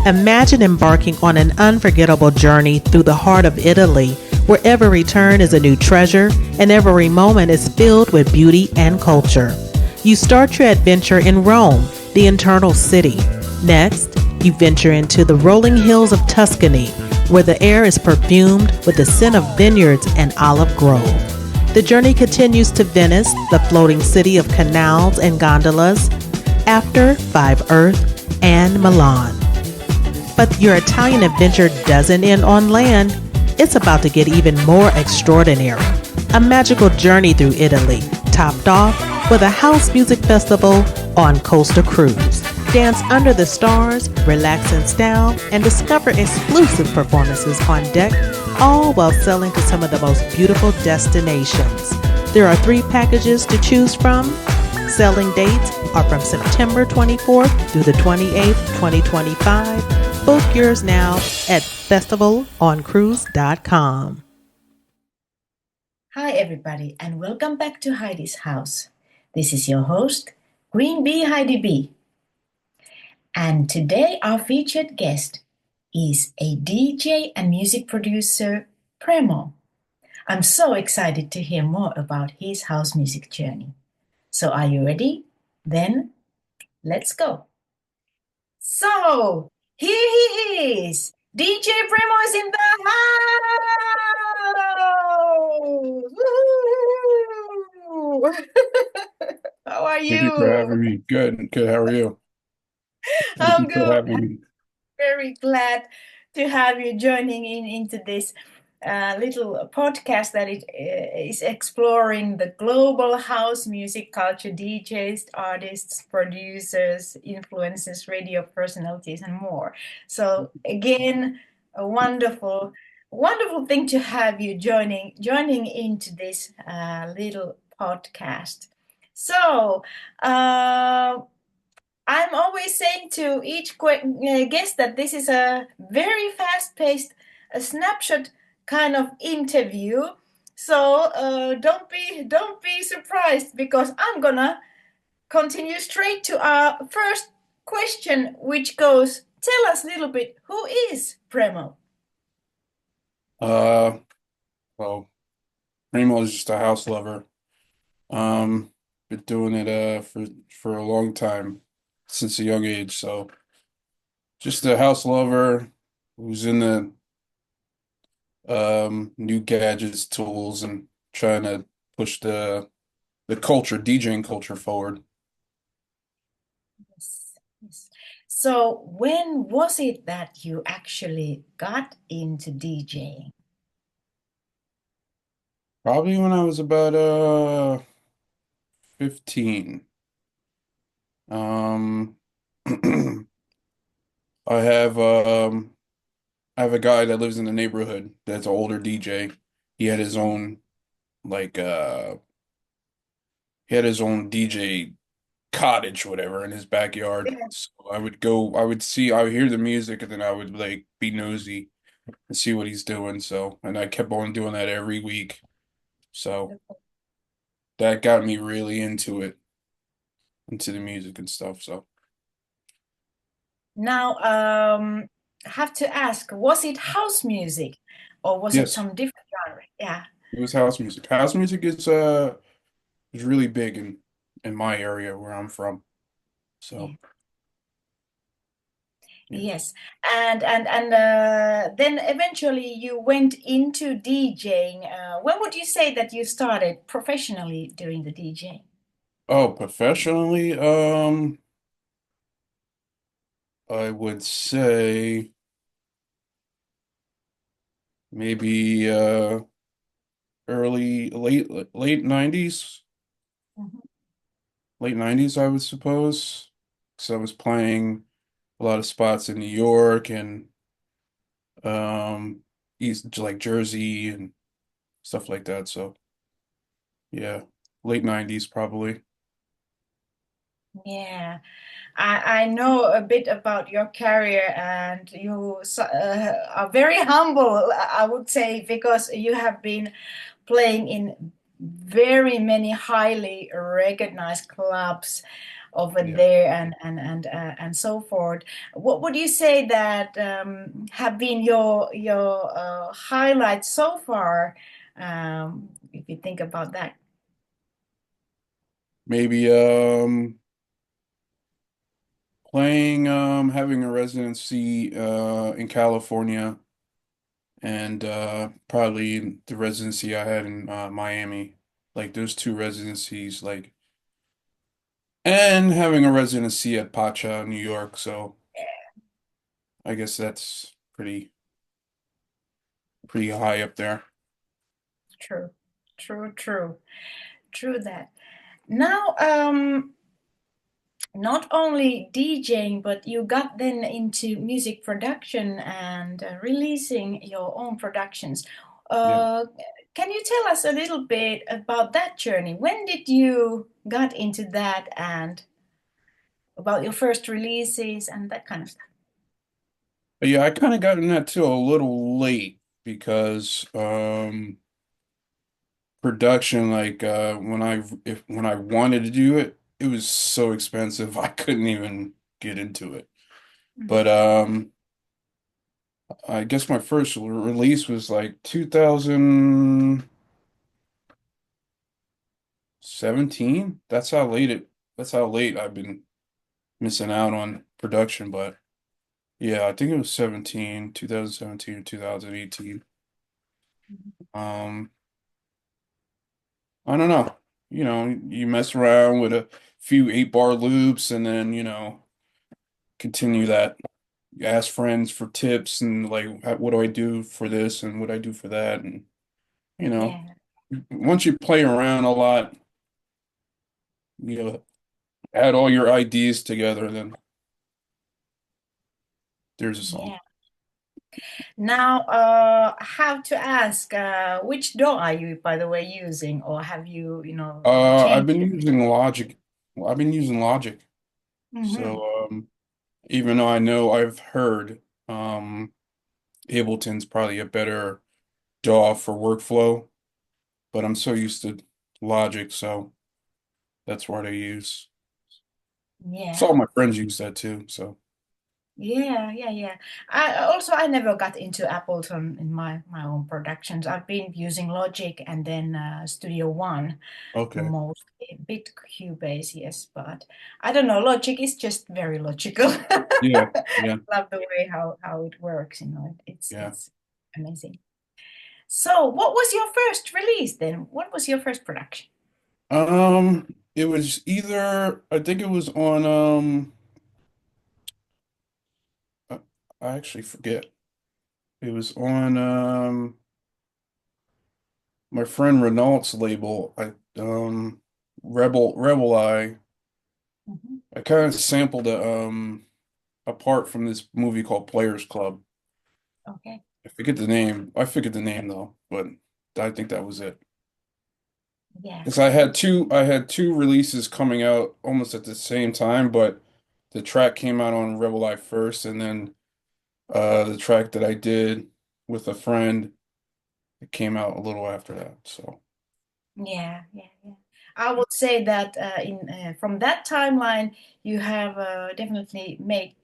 Imagine embarking on an unforgettable journey through the heart of Italy, where every turn is a new treasure and every moment is filled with beauty and culture. You start your adventure in Rome, the eternal city. Next, you venture into the rolling hills of Tuscany, where the air is perfumed with the scent of vineyards and olive grove. The journey continues to Venice, the floating city of canals and gondolas, after Five Earth and Milan. But your Italian adventure doesn't end on land. It's about to get even more extraordinary. A magical journey through Italy, topped off with a house music festival on Costa Cruise. Dance under the stars, relax in style, and discover exclusive performances on deck, all while sailing to some of the most beautiful destinations. There are 3 packages to choose from. Sailing dates are from September 24th through the 28th, 2025. Book yours now at festivaloncruise.com. Hi everybody and welcome back to Heidi's house. This is your host, Green Bee Heidi B. And today our featured guest is a DJ and music producer, Premo. I'm so excited to hear more about his house music journey. So are you ready? Then let's go. So here he is. DJ Premo is in the house. Woo! How are Thank you for you? having me. Good. How are you? Thank I'm you for good. having me. Very glad to have you joining into this little podcast that it is exploring the global house music culture, DJs, artists, producers, influencers, radio personalities, and more. So again, a wonderful thing to have you joining into this little podcast. So I'm always saying to each guest that this is a very fast-paced, a snapshot kind of interview. So don't be surprised because I'm gonna continue straight to our first question, which goes: tell us a little bit, who is Premo? Well, Premo is just a house lover. Been doing it for a long time, since a young age. So just a house lover who's in the new gadgets, tools, and trying to push the culture, DJing culture forward. Yes. So when was it that you actually got into DJing? Probably when I was about 15. Um I have um I have a guy that lives in the neighborhood that's an older DJ. He had his own like he had his own DJ cottage, whatever, in his backyard. Yeah. So I would hear the music, and then I would like be nosy and see what he's doing. So, and I kept on doing that every week. So that got me really into it, into the music and stuff. So Now, I have to ask, was it house music or was it yes, some different genre? Yeah. it was house music. House music is really big in my area where I'm from. Yeah. So yeah. Yes. And then eventually you went into DJing. When would you say that you started professionally doing the DJing? Oh, professionally, I would say maybe early late 90s. Mhm. Late 90s, I would suppose. Because I was playing a lot of spots in New York and um East, like Jersey and stuff like that. So yeah, late 90s probably. Yeah. I know a bit about your career, and you are very humble, I would say, because you have been playing in very many highly recognized clubs over Yeah. there and so forth. What would you say that have been your highlights so far? If you think about that. Maybe playing having a residency in California and probably the residency I had in Miami. Like those two residencies, like and having a residency at Pacha, New York. So I guess that's pretty high up there. True, true, true that. Now, not only DJing, but you got then into music production and releasing your own productions. Yeah. Uh, can you tell us a little bit about that journey? When did you got into that and about your first releases and that kind of stuff? But yeah, I kind of got in that too a little late because production like when I wanted to do it, it was so expensive I couldn't even get into it. But Mhm. I guess my first release was like 2017. That's how late I've been missing out on production, but yeah, I think it was 2017 or 2018. Um, I don't know. You know, you mess around with a few 8-bar loops and then, continue that. You ask friends for tips and like, what do I do for this and what do I do for that? And, you know, Yeah, once you play around a lot, you know, add all your ideas together, then there's a song. yeah. Now, I have to ask, which DAW are you, by the way, using, or have you, I've changed been it? using Logic. Well, I've been using Logic. Hmm. So, even though I know I've heard, Ableton's probably a better DAW for workflow, but I'm so used to Logic, so that's what I use. So Yeah, all my friends use that too, so yeah. I never got into Ableton in my own productions. I've been using Logic and then Studio One okay. mostly, bit Cubase, yes, but I don't know. Logic is just very logical. Yeah, yeah, Love the way how it works. yeah. It's amazing. So, what was your first release then? What was your first production? It was either I think it was on I I actually forget. It was on my friend Renault's label. Rebel Eye. Mhm. I kind of sampled a part from this movie called Players Club. Okay. I forget the name. I forget the name though, but I think that was it. Yeah. Because I had two releases coming out almost at the same time, but the track came out on Rebel Eye first, and then the track that I did with a friend, it came out a little after that. So Yeah. I would say that in from that timeline, you have definitely made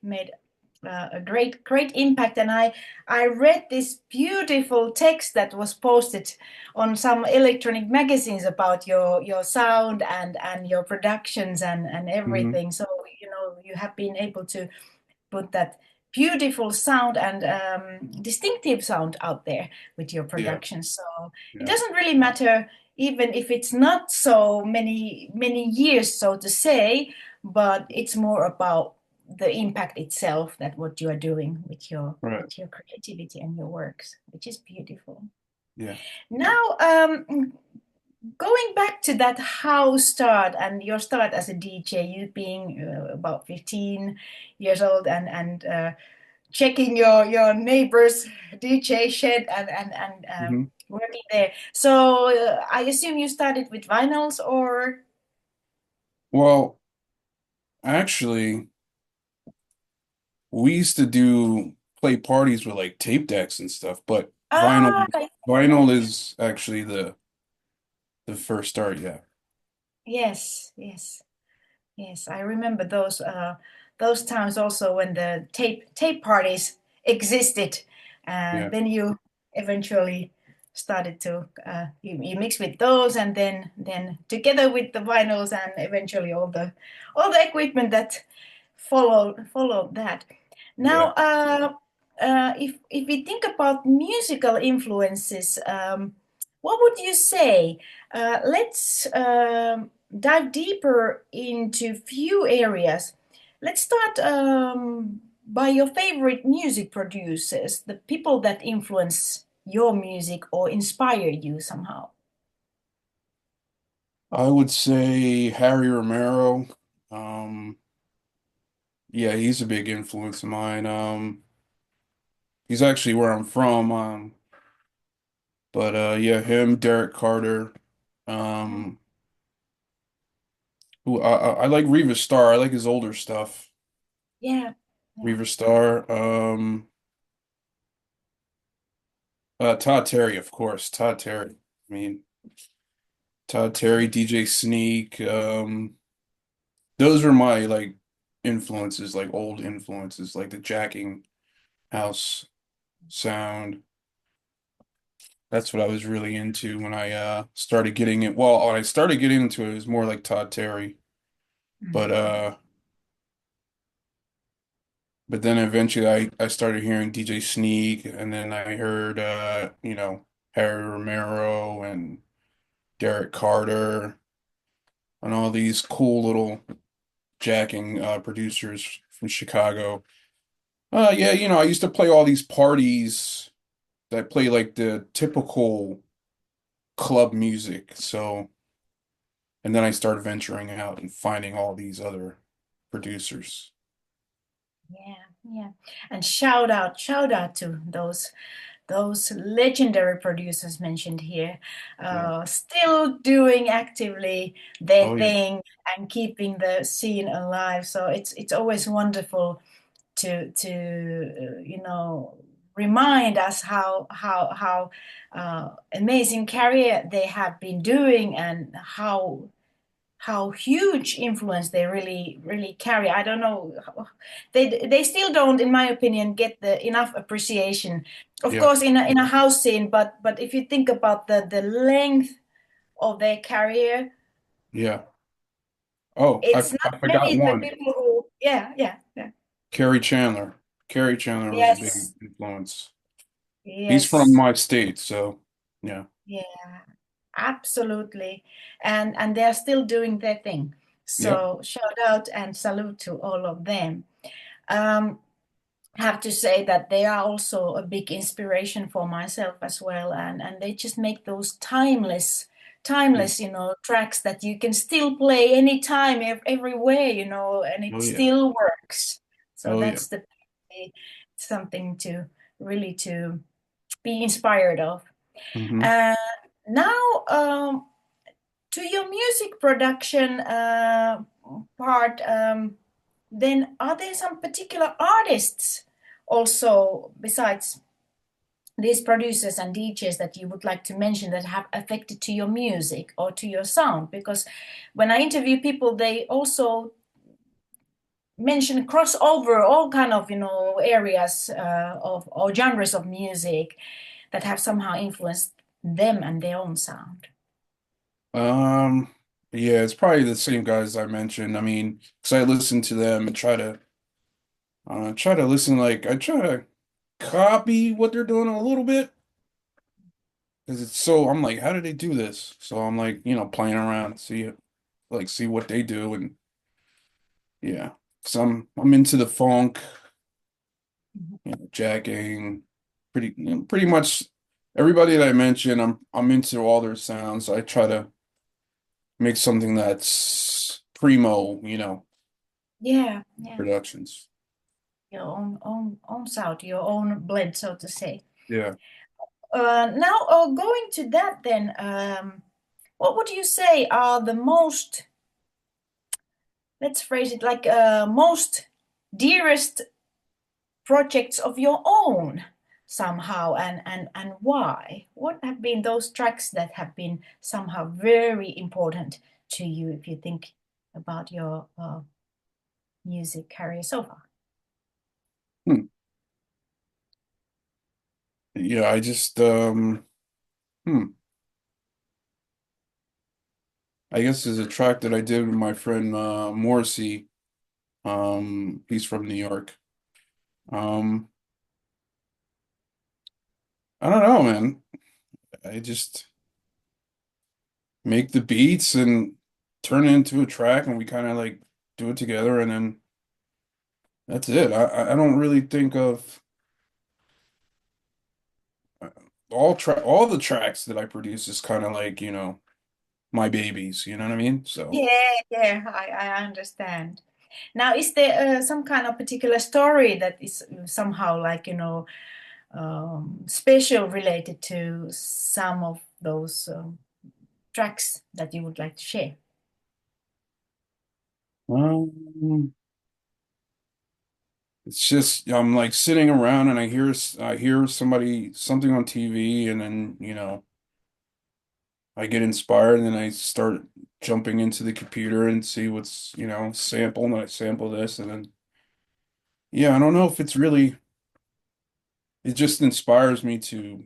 a great impact. And I read this beautiful text that was posted on some electronic magazines about your sound and your productions and mhm. everything. So you have been able to put that beautiful sound and distinctive sound out there with your Yeah, production. So it yeah, doesn't really matter even if it's not so many years, so to say, but it's more about the impact itself that what you are doing right, with your creativity and your works, which is beautiful. yeah. Now, going back to that house start and your start as a DJ, you being about 15 years old and checking your neighbor's DJ shed and Hmm. working there. So I assume you started with vinyls or Well, actually, we used to do play parties with like tape decks and stuff, but ah vinyl yes is actually the first start. Yeah. yes. Yes, I remember those times also when the tape parties existed. Yeah, Then you eventually started to you mix with those, and then together with the vinyls, and eventually all the equipment that followed that. Now, yeah. if we think about musical influences, what would you say? Let's dive deeper into few areas. Let's start by your favorite music producers, the people that influence your music or inspire you somehow. I would say Harry Romero. Um, yeah, he's a big influence of mine. He's actually where I'm from. But yeah, him, Derek Carter. Mm. Um, who I like Reva Star. I like his older stuff. Yeah, yeah, Reva Star. Todd Terry, of course. Todd Terry. I mean, Todd Terry, DJ Sneak. Those were my like influences, like old influences, like the jacking house sound. That's what I was really into when I started getting it. Well, when I started getting into it, it was more like Todd Terry. But mhm, uh but then eventually I started hearing DJ Sneak, and then I heard Harry Romero and Derek Carter and all these cool little jacking producers from Chicago. Yeah, I used to play all these parties that play like the typical club music. So, and then I started venturing out and finding all these other producers. yeah, yeah. And shout out to those legendary producers mentioned here, Yeah. still doing actively their Oh yeah. thing and keeping the scene alive. So it's always wonderful to remind us how amazing career they have been doing, and how huge influence they really carry. I don't know, they still don't, in my opinion, get the enough appreciation, of Yeah. course, in a house scene, but if you think about the length of their career, Yeah. Oh, I, it's not I forgot many the one. people who, yeah. Carrie Chandler. Carrie Chandler was a big Yes, influence. He's from yes, my state, so yeah. yeah, absolutely. And they're still doing their thing, Yep. so shout out and salute to all of them. um have to say that they are also a big inspiration for myself as well, and they just make those Yeah. tracks that you can still play anytime, everywhere, and it Oh yeah. still works. So Oh yeah. that's the something to really to be inspired of. Hmm. uh, Now, to your music production part, then are there some particular artists also besides these producers and DJs that you would like to mention that have affected to your music or to your sound? Because when I interview people, they also mention crossover all kind of areas of or genres of music that have somehow influenced them and their own sound. Um, yeah, it's probably the same guys I mentioned. I mean, because I listen to them and try to listen, like I try to copy what they're doing a little bit, because I'm like, how did they do this? So I'm like, playing around, see what they do, and yeah, because I'm into the funk, jacking, pretty much everybody that I mentioned. I'm into all their sounds. I try to make something that's primo, Yeah, yeah. productions. Your own sound, your own blend, so to say. Yeah. Now, going to that, then, what would you say are the most, let's phrase it like, most dearest projects of your own somehow, and why? What have been those tracks that have been somehow very important to you, if you think? about your music career so far? Hmm. Yeah, I just hmm. I guess there's a track that I did with my friend Morrissey. He's from New York. Um, I don't know, man. I just make the beats and turn it into a track, and we kind of like do it together, and then that's it. I don't really think of uh, all the tracks that I produce is kind of like, my babies, you know what I mean? So, Yeah, I understand. Now, is there some kind of particular story that is somehow like, special related to some of those tracks that you would like to share? um, it's just I'm like sitting around and I hear something on TV, and then, I get inspired, and then I start jumping into the computer and see what's, sample, and I sample this, and then yeah, I don't know if it's really, it just inspires me to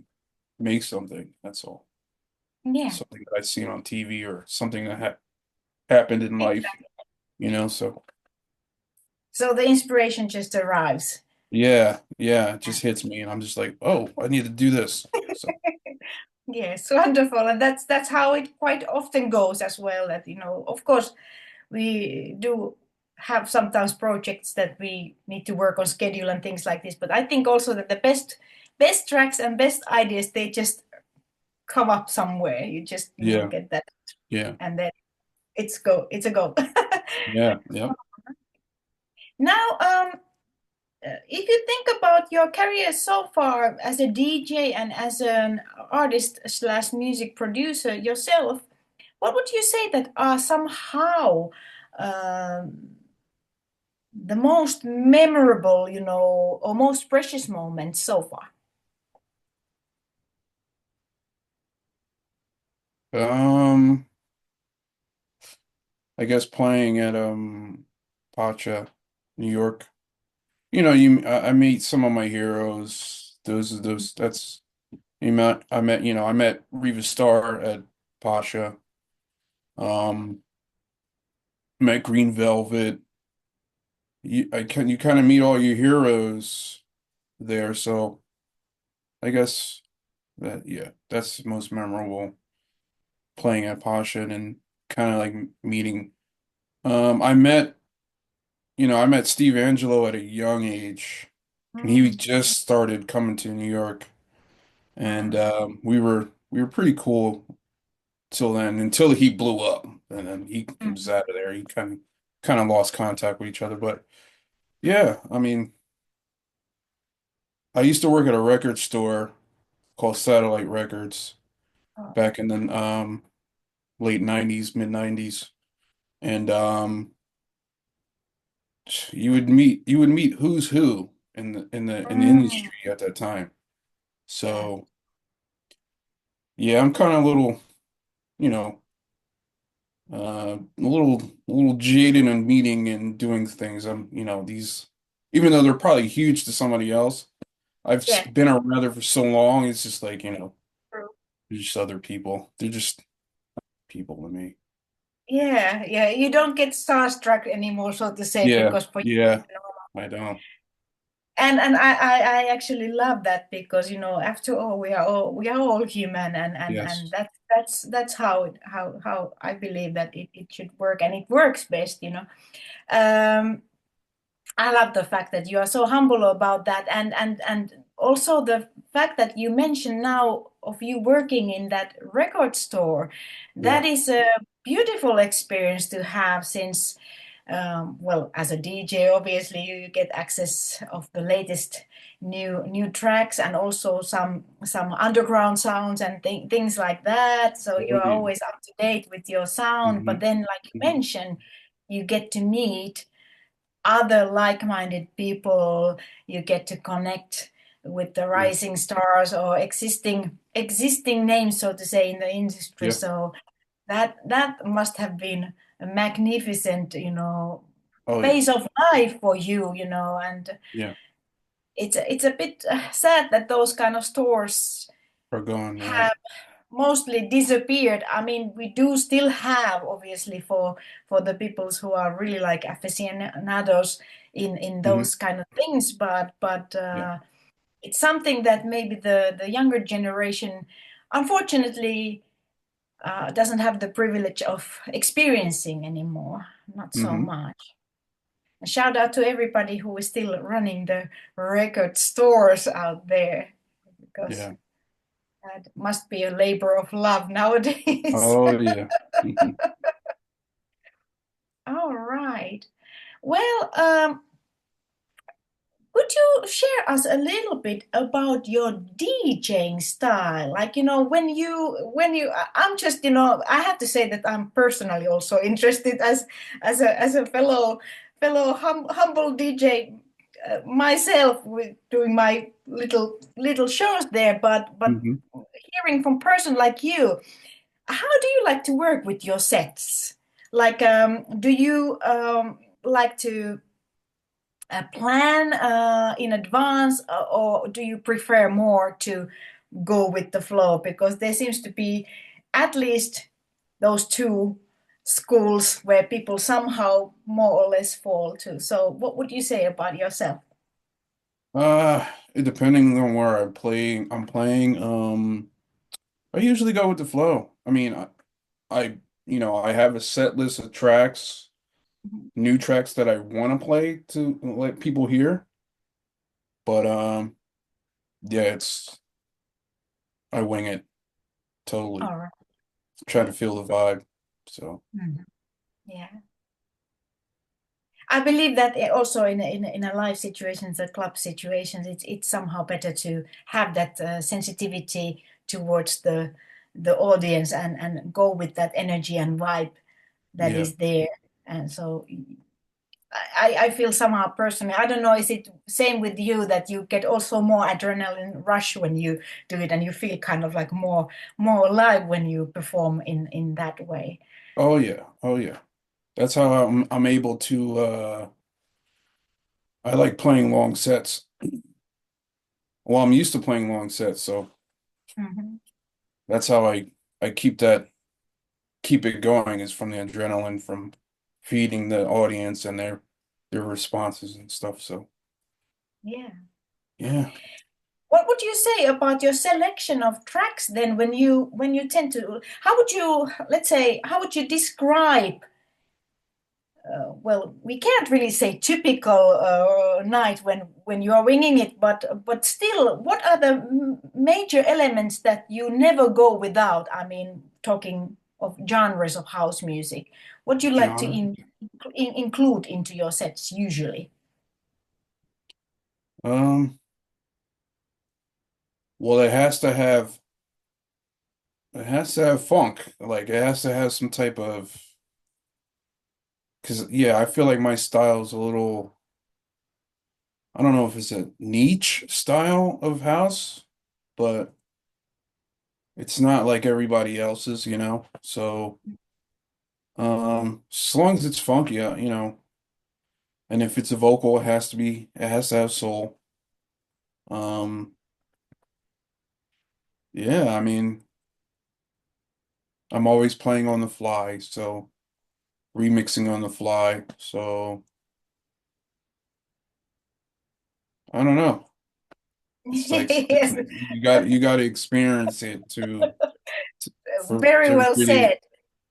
make something. That's all. Yeah, Something that I've seen on TV or something that ha happened in life, exactly. so So the inspiration just arrives. yeah, yeah, it just hits me, and I'm just like, oh, I need to do this. So Yes, wonderful. And that's how it quite often goes as well. That, of course, we do have sometimes projects that we need to work on schedule and things like this. But I think also that the best tracks and best ideas, they just come up somewhere. You just, yeah, get that, yeah, and then it's a go. yeah, yeah. Now, if you think about your career so far as a DJ and as an artist slash music producer yourself, what would you say that are somehow um, the most memorable, or most precious moments so far? Um, I guess playing at Pacha, New York. I meet some of my heroes. Those that's I met Riva Starr at Pasha. Um, met Green Velvet. You kind of meet all your heroes there, so I guess that yeah, that's most memorable, playing at Pasha and kind of like meeting. I met I met Steve Angelo at a young age, and he Mm, just started coming to New York, and mm, we were pretty cool till then, until he blew up, and then he was mm. out of there. He kind of lost contact with each other, but yeah, I mean, I used to work at a record store called Satellite Records Oh, back in the late 90s, mid 90s, and you would meet who's who in the mm, industry at that time. yeah. So yeah, I'm kind of a little, you know, a little jaded in meeting and doing things. These, even though they're probably huge to somebody else, Yeah. been around there for so long. It's just like, True. they're just other people. They're just people to me. Yeah. You don't get starstruck anymore, so to say, Yeah, because for you, yeah, I don't. and I actually love that because after all we are all human, and Yes. that's how I believe that it should work, and it works best. Um, I love the fact that you are so humble about that, and also the fact that you mentioned now of you working in that record store. That Yeah. is a beautiful experience to have, since well, as a DJ, obviously you get access of the latest new tracks, and also some underground sounds and things like that. So you Oh, are yeah. always up to date with your sound. But Hmm. then, like you mentioned, you get to meet other like-minded people. You get to connect with the Yeah. rising stars or existing names, so to say, in the industry. Yeah. So That must have been a magnificent, Oh yeah. phase of life for you, and Yeah. it's a bit sad that those kind of stores Are gone. Yeah. have mostly disappeared. I mean, we do still have, obviously, for the peoples who are really like aficionados in Hmm. those kind of things, but Yeah. it's something that maybe the younger generation, unfortunately, doesn't have the privilege of experiencing anymore. Not so Hmm. much. And shout out to everybody who is still running the record stores out there, because Yeah. that must be a labor of love nowadays. Oh yeah. Hmm. All right. Well, could you share us a little bit about your DJing style? Like, I'm just, I have to say that I'm personally also interested as a fellow humble DJ, myself, with doing my little shows there, but Hmm. hearing from person like you, how do you like to work with your sets? Like, do you like to plan in advance, or do you prefer more to go with the flow? Because there seems to be at least those two schools where people somehow more or less fall to. So, what would you say about yourself? Depending on where I'm playing, I usually go with the flow. I mean, I have a set list of tracks, new tracks that I want to play to let people hear. But yeah, I wing it totally. All right. Try to feel the vibe. So Mhm. Yeah. I believe that also in a live situations, a club situations, it's somehow better to have that sensitivity towards the audience, and go with that energy and vibe that yeah. is there. And so I feel somehow personally, I don't know, is it same with you, that you get also more adrenaline rush when you do it, and you feel kind of like more alive when you perform in that way? Oh yeah. Oh yeah. That's how I'm able to I like playing long sets. Well, I'm used to playing long sets, so Mhm. that's how I keep it going is from the adrenaline from feeding the audience and their responses and stuff. So Yeah. yeah. What would you say about your selection of tracks then, when you tend to, how would you, let's say, how would you describe, well, we can't really say typical night when you are winging it, but still, what are the major elements that you never go without? I mean, talking of genres of house music, what do you like to Genre. include into your sets usually? Um, well, it has to have funk. Like it has to have some type of because yeah, I feel like my style is a little I don't know if it's a niche style of house, but it's not like everybody else's, you know. So, as long as it's funky, and if it's a vocal, it has to have soul. Um, yeah, I mean, I'm always playing on the fly, so remixing on the fly. So, I don't know. It's like Yes, you got to experience it very to well really said.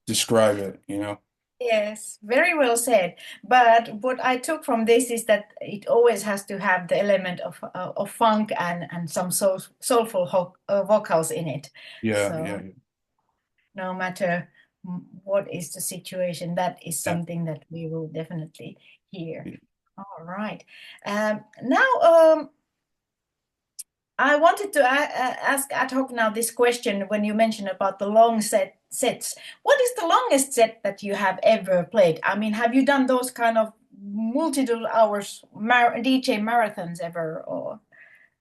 describe it, you know. Yes, very well said. But what I took from this is that it always has to have the element of funk and some soulful vocals in it. Yeah, So yeah, no matter what is the situation, that is yeah, something that we will definitely hear. yeah. All right. Now, I wanted to ask ad hoc now this question when you mentioned about the long sets. What is the longest set that you have ever played? I mean, have you done those kind of multiple hours DJ marathons ever? Or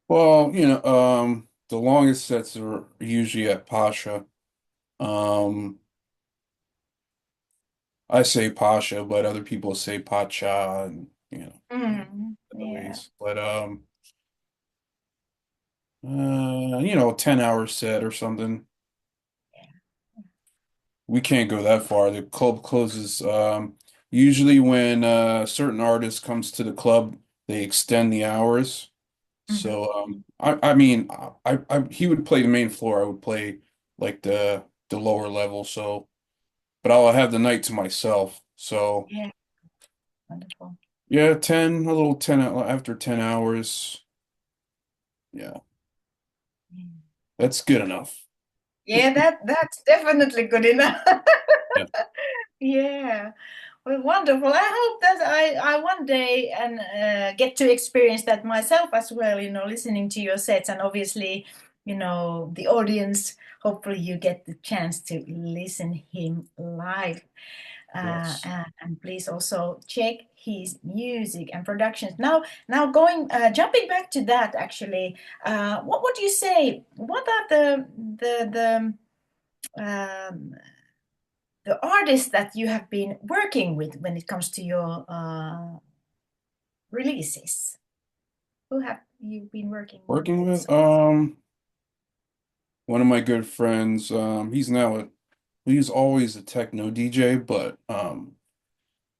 Well, the longest sets are usually at Pasha. Um, I say Pasha, but other people say Pacha and other Yeah. ways. But 10-hour set or something. We can't go that far. The club closes usually when certain artist comes to the club, they extend the hours. Mhm. So I mean he would play the main floor, I would play like the lower level, so but I'll have the night to myself. So Yeah, wonderful. yeah, 10 a little 10 after 10 hours. Yeah, that's good enough. Yeah, that's definitely good enough. Yeah. Yeah. Well, wonderful. I hope that I one day and get to experience that myself as well, listening to your sets and obviously, the audience, hopefully you get the chance to listen him live. Yes. And please also check his music and productions. Now jumping back to that actually, what would you say? What are um, the artists that you have been working with when it comes to your releases? Who have you been working Working with with so far? one of my good friends, he's always a techno DJ, but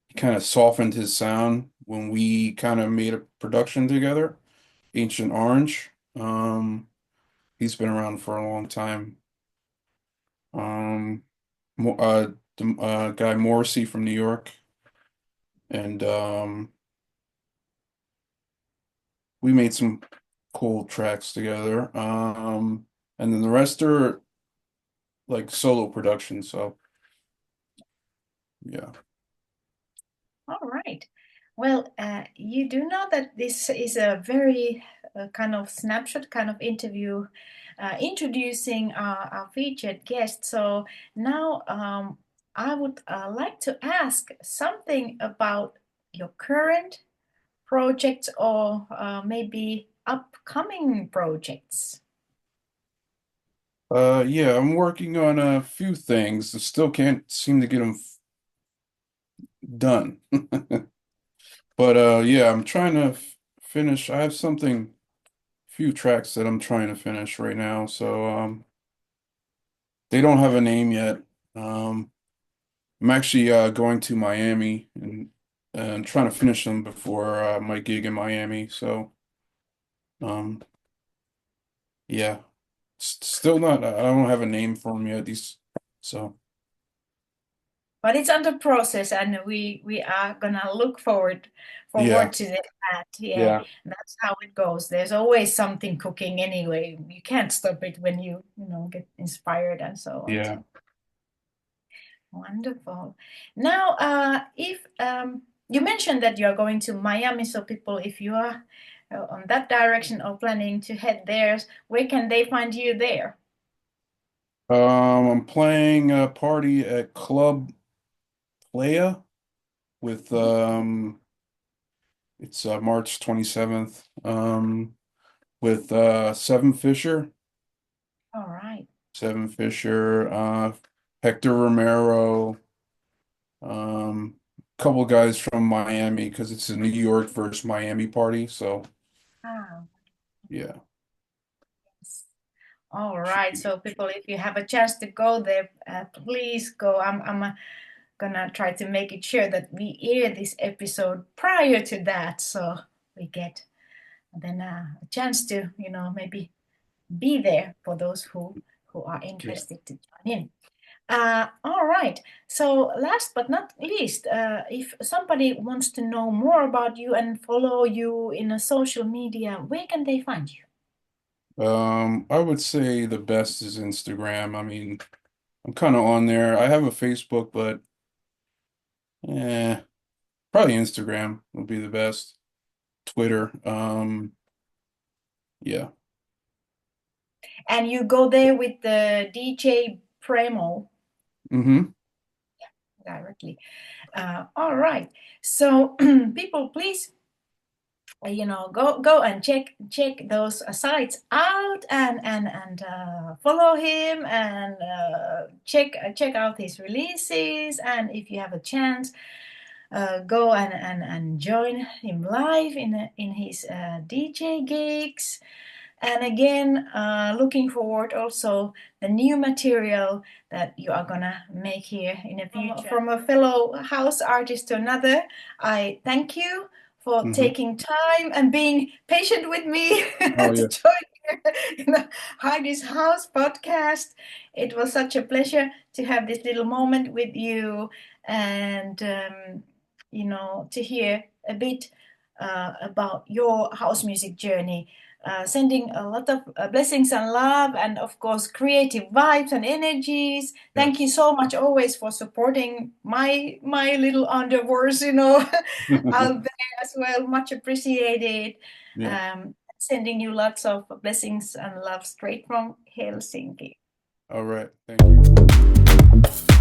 he kind of softened his sound when we kind of made a production together, Ancient Orange. He's been around for a long time. Um, the guy Morrissey from New York, and we made some cool tracks together. And then the rest are like solo production. So yeah. All right. Well, you do know that this is a very kind of snapshot, kind of interview, introducing our featured guest. So now I would like to ask something about your current projects or maybe upcoming projects. Yeah, I'm working on a few things. I still can't seem to get them done. But yeah, I'm trying to finish. I have few tracks that I'm trying to finish right now. So they don't have a name yet. Um, I'm actually going to Miami and trying to finish them before my gig in Miami. So um, yeah, still not. I don't have a name for them yet. So But it's under process, and we are gonna look yeah, forward to that. Yeah, yeah, that's how it goes. There's always something cooking anyway. You can't stop it when you get inspired and so on. yeah. So wonderful. Now, if you mentioned that you are going to Miami, so people, if you are on that direction or planning to head there, where can they find you there? I'm playing a party at Club Playa with it's March 27th with All right. Seven Fisher, Hector Romero, couple guys from Miami because it's a New York versus Miami party. So Ah, yeah, yes. All should right. be So people, if you have a chance to go there, please go. I'm gonna try to make it sure that we air this episode prior to that, so we get then a chance to, maybe be there for those who are yeah. interested to join in. All right. So last but not least, if somebody wants to know more about you and follow you in a social media, where can they find you? I would say the best is Instagram. I mean, I'm kind of on there. I have a Facebook, but probably Instagram would be the best. Twitter. Yeah. And you go there with the DJ Premo Mm-hmm. directly. All right. So, people, please go and check those sites out, and follow him, and check out his releases. And if you have a chance, go and join him live in his DJ gigs. And again, looking forward also the new material that you are gonna make here in the future. From a fellow house artist to another, I thank you for taking time and being patient with me to join Heidi's House podcast. It was such a pleasure to have this little moment with you, and to hear a bit about your house music journey. Sending a lot of blessings and love, and of course creative vibes and energies. Thank you so much always for supporting my little endeavors, out there as well. Much appreciated. Sending you lots of blessings and love straight from Helsinki. All right, thank you.